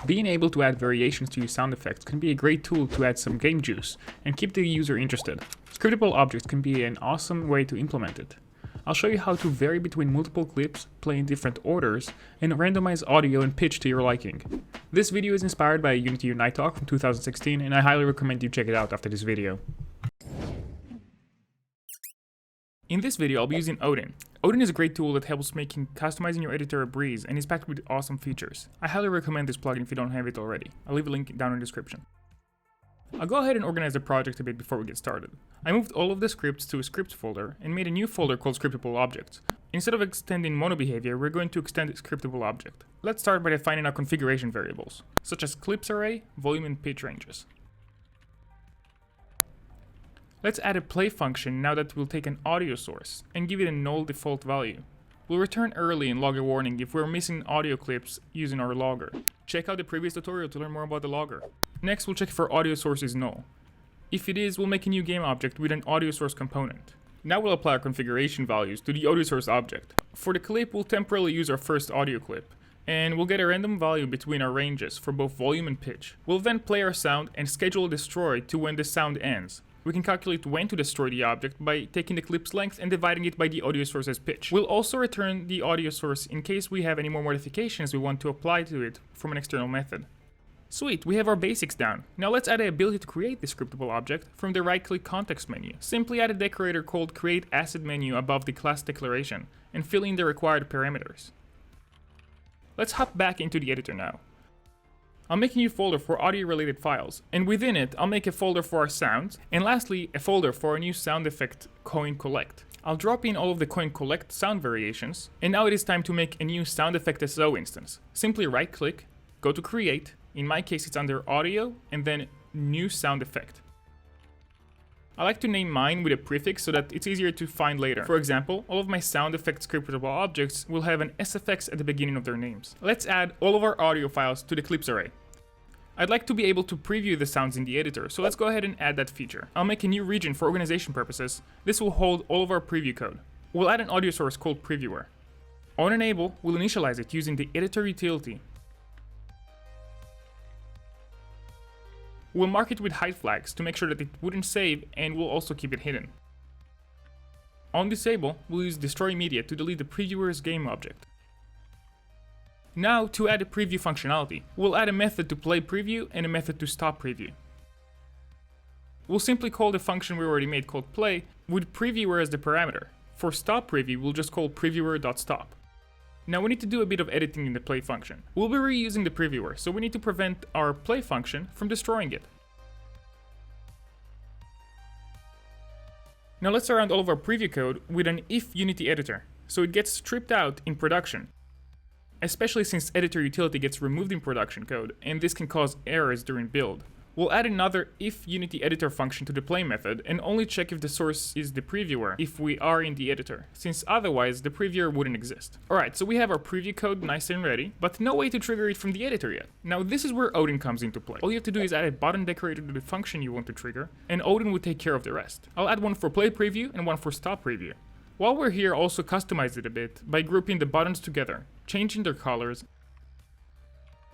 Being able to add variations to your sound effects can be a great tool to add some game juice and keep the user interested. Scriptable objects can be an awesome way to implement it. I'll show you how to vary between multiple clips, play in different orders, and randomize audio and pitch to your liking. This video is inspired by a Unity Unite talk from 2016, and I highly recommend you check it out after this video. In this video, I'll be using Odin. Odin is a great tool that helps making customizing your editor a breeze and is packed with awesome features. I highly recommend this plugin if you don't have it already. I'll leave a link down in the description. I'll go ahead and organize the project a bit before we get started. I moved all of the scripts to a scripts folder and made a new folder called Scriptable Objects. Instead of extending monobehaviour, we're going to extend a Scriptable Object. Let's start by defining our configuration variables, such as clips array, volume and pitch ranges. Let's add a play function now that we'll take an audio source and give it a null default value. We'll return early and log a warning if we're missing audio clips using our logger. Check out the previous tutorial to learn more about the logger. Next, we'll check if our audio source is null. If it is, we'll make a new game object with an audio source component. Now we'll apply our configuration values to the audio source object. For the clip, we'll temporarily use our first audio clip, and we'll get a random value between our ranges for both volume and pitch. We'll then play our sound and schedule a destroy to when the sound ends. We can calculate when to destroy the object by taking the clip's length and dividing it by the audio source's pitch. We'll also return the audio source in case we have any more modifications we want to apply to it from an external method. Sweet, we have our basics down. Now let's add the ability to create the scriptable object from the right-click context menu. Simply add a decorator called Create Asset menu above the class declaration and fill in the required parameters. Let's hop back into the editor now. I'll make a new folder for audio-related files, and within it, I'll make a folder for our sounds, and lastly, a folder for our new sound effect, Coin Collect. I'll drop in all of the Coin Collect sound variations, and now it is time to make a new sound effect SO instance. Simply right-click, go to Create, in my case it's under Audio, and then New Sound Effect. I like to name mine with a prefix so that it's easier to find later. For example, all of my sound effects scriptable objects will have an SFX at the beginning of their names. Let's add all of our audio files to the clips array. I'd like to be able to preview the sounds in the editor, so let's go ahead and add that feature. I'll make a new region for organization purposes. This will hold all of our preview code. We'll add an audio source called Previewer. On enable, we'll initialize it using the editor utility. We'll mark it with hide flags to make sure that it wouldn't save, and we'll also keep it hidden. On disable, we'll use destroy media to delete the previewer's game object. Now, to add a preview functionality, we'll add a method to play preview and a method to stop preview. We'll simply call the function we already made called play with previewer as the parameter. For stop preview, we'll just call previewer.stop. Now we need to do a bit of editing in the play function. We'll be reusing the previewer, so we need to prevent our play function from destroying it. Now let's surround all of our preview code with an if Unity editor, so it gets stripped out in production. Especially since editor utility gets removed in production code, and this can cause errors during build. We'll add another if Unity editor function to the play method and only check if the source is the previewer if we are in the editor, since otherwise the previewer wouldn't exist. Alright, so we have our preview code nice and ready, but no way to trigger it from the editor yet. Now this is where Odin comes into play. All you have to do is add a button decorator to the function you want to trigger, and Odin will take care of the rest. I'll add one for play preview and one for stop preview. While we're here, I'll also customize it a bit by grouping the buttons together, changing their colors,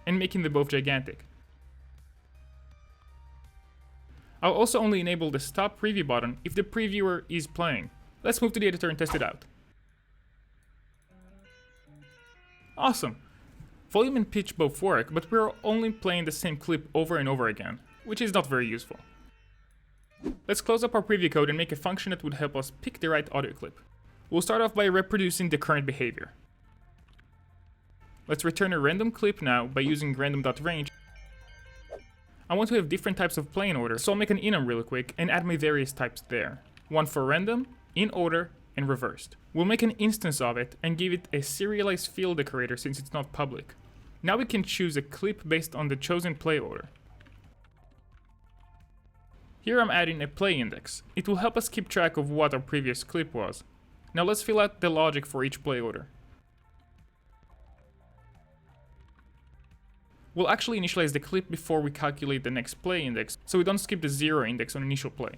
and making them both gigantic. I'll also only enable the stop preview button if the previewer is playing. Let's move to the editor and test it out. Awesome! Volume and pitch both work, but we're only playing the same clip over and over again, which is not very useful. Let's close up our preview code and make a function that would help us pick the right audio clip. We'll start off by reproducing the current behavior. Let's return a random clip now by using random.range. I want to have different types of play in order, so I'll make an enum real quick and add my various types there. One for random, in order, and reversed. We'll make an instance of it and give it a serialized field decorator since it's not public. Now we can choose a clip based on the chosen play order. Here I'm adding a play index. It will help us keep track of what our previous clip was. Now let's fill out the logic for each play order. We'll actually initialize the clip before we calculate the next play index, so we don't skip the 0 index on initial play.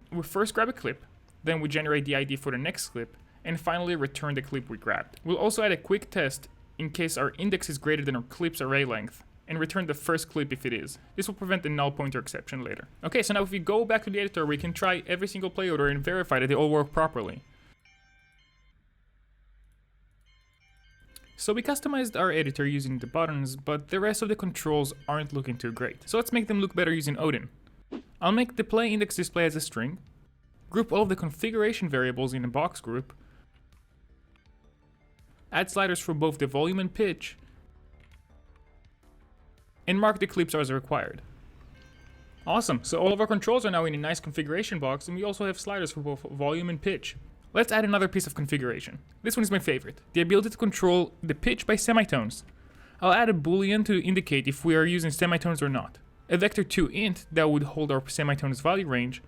We first grab a clip, then we generate the ID for the next clip, and finally return the clip we grabbed. We'll also add a quick test in case our index is greater than our clip's array length, and return the first clip if it is. This will prevent the null pointer exception later. Okay, so now if we go back to the editor, we can try every single play order and verify that they all work properly. So we customized our editor using the buttons, but the rest of the controls aren't looking too great. So let's make them look better using Odin. I'll make the play index display as a string, group all of the configuration variables in a box group, add sliders for both the volume and pitch, and mark the clips as required. Awesome, so all of our controls are now in a nice configuration box, and we also have sliders for both volume and pitch. Let's add another piece of configuration. This one is my favorite, the ability to control the pitch by semitones. I'll add a boolean to indicate if we are using semitones or not. A vector2 int that would hold our semitones value range.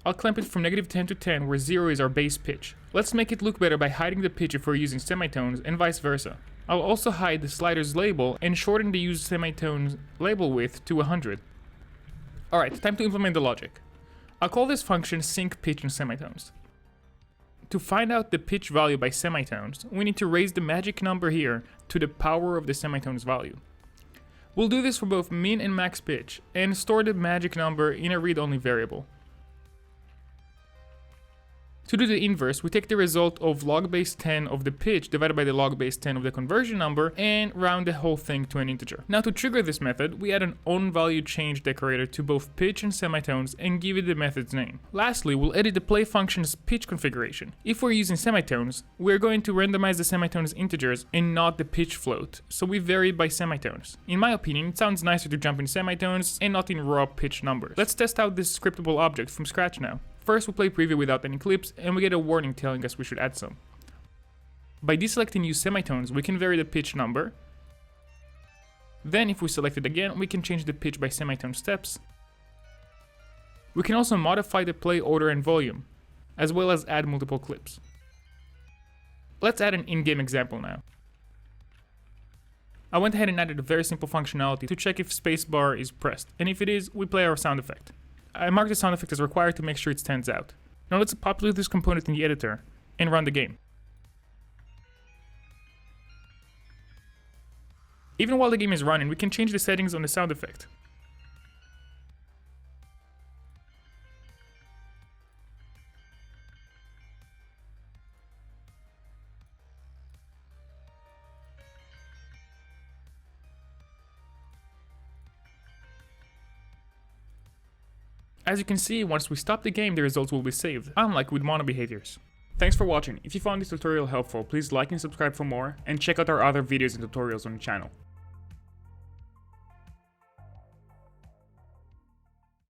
I'll clamp it from -10 to 10 where 0 is our base pitch. Let's make it look better by hiding the pitch if we're using semitones and vice versa. I'll also hide the sliders label and shorten the used semitones label width to 100. Alright, time to implement the logic. I'll call this function sync pitch and semitones. To find out the pitch value by semitones, we need to raise the magic number here to the power of the semitones value. We'll do this for both min and max pitch, and store the magic number in a read-only variable. To do the inverse, we take the result of log base 10 of the pitch divided by the log base 10 of the conversion number and round the whole thing to an integer. Now to trigger this method, we add an onValueChange decorator to both pitch and semitones and give it the method's name. Lastly, we'll edit the play function's pitch configuration. If we're using semitones, we're going to randomize the semitones integers and not the pitch float, so we vary by semitones. In my opinion, it sounds nicer to jump in semitones and not in raw pitch numbers. Let's test out this scriptable object from scratch now. First, we'll play preview without any clips, and we get a warning telling us we should add some. By deselecting use semitones, we can vary the pitch number. Then, if we select it again, we can change the pitch by semitone steps. We can also modify the play order and volume, as well as add multiple clips. Let's add an in-game example now. I went ahead and added a very simple functionality to check if spacebar is pressed, and if it is, we play our sound effect. I marked the sound effect as required to make sure it stands out. Now let's populate this component in the editor and run the game. Even while the game is running, we can change the settings on the sound effect. As you can see, once we stop the game, the results will be saved, unlike with monobehaviours. Thanks for watching. If you found this tutorial helpful, please like and subscribe for more, and check out our other videos and tutorials on the channel.